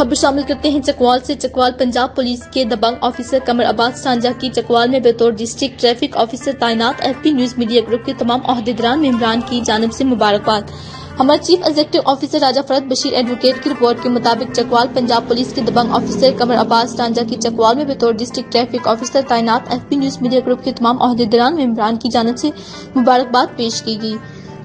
خبر شامل کرتے ہیں چکوال سے۔ چکوال پنجاب پولیس کے دبنگ آفیسر قمر عباس سانجا کی چکوال میں بطور ڈسٹرکٹ ٹریفک آفیسر تعینات F P news media group کے تمام عہدیداران ممبران کی جانب سے مبارکباد۔ ہمارے چیف ایگزیکٹو آفیسر راجہ فرد بشیر ایڈوکیٹ کی رپورٹ کے مطابق چکوال پنجاب پولیس کے دبنگ آفیسر قمر عباس سانجا کی چکوال میں بطور ڈسٹرکٹ ٹریفک آفیسر تعینات F P news media group کے تمام عہدیداران ممبران کی جانب سے مبارکباد پیش کی گئی۔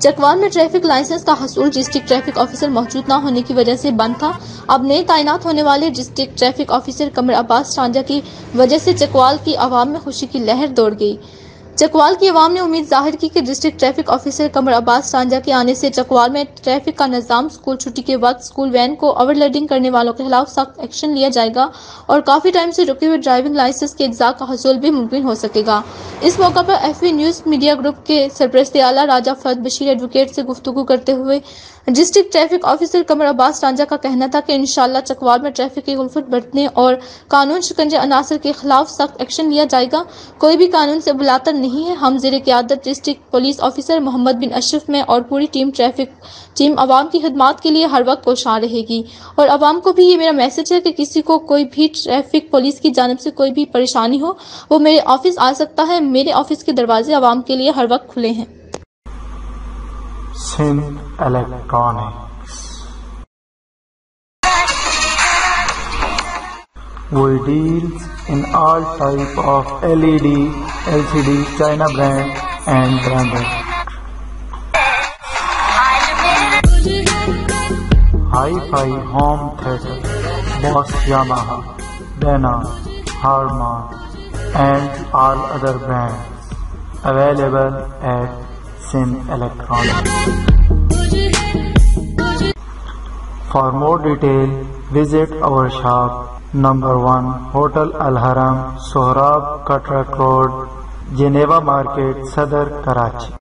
چکوال میں ٹریفک لائسنس کا حصول ڈسٹرکٹ ٹریفک آفیسر موجود نہ ہونے کی وجہ سے بند تھا۔ اب نئے تعینات ہونے والے ڈسٹرکٹ ٹریفک آفیسر قمر عباس سانجا کی وجہ سے چکوال کی عوام میں خوشی کی لہر دوڑ گئی۔ چکوال کی عوام نے امید ظاہر کی کہ ڈسٹرکٹ ٹریفک آفیسر قمر عباس سانجا کے آنے سے چکوال میں ٹریفک کا نظام، اسکول چھٹی کے وقت اسکول وین کو اوور لوڈنگ کرنے والوں کے خلاف سخت ایکشن لیا جائے گا اور کافی ٹائم سے رکے ہوئے ڈرائیونگ لائسنس کے اجزاء کا حصول بھی ممکن ہو سکے گا۔ اس موقع پر F P news media group کے سرپرست اعلیٰ راجہ فرد بشیر ایڈوکیٹ سے گفتگو کرتے ہوئے ڈسٹرکٹ ٹریفک آفیسر قمر عباس سانجا کا کہنا تھا کہ انشاءاللہ چکوال میں ٹریفک کی غفلت برتنے اور قانون شکنجہ عناصر کے خلاف سخت ایکشن لیا جائے گا۔ کوئی بھی قانون سے بلاتر نہیں ہے۔ ہم زیر قیادت ڈسٹرکٹ پولیس آفیسر محمد بن اشرف میں اور پوری ٹیم عوام کی خدمات کے لیے ہر وقت کوشاں رہے گی، اور عوام کو بھی یہ میرا میسج ہے کہ کسی کو کوئی بھی ٹریفک پولیس کی جانب سے کوئی بھی پریشانی ہو وہ میرے آفس آ سکتا ہے۔ میرے آفس کے دروازے عوام کے لیے ہر وقت کھلے ہیں۔ Sindh electronics We deals in all type of LED, LCD, China brand and branded. Hi-Fi home theater, Bosch, Yamaha, Dana, Harman and all other brands available at Sindh Electronics. For more detail, visit our shop number 1, Hotel Al Haram, Sohrab Katrak Road, Geneva Market, Sadr, Karachi.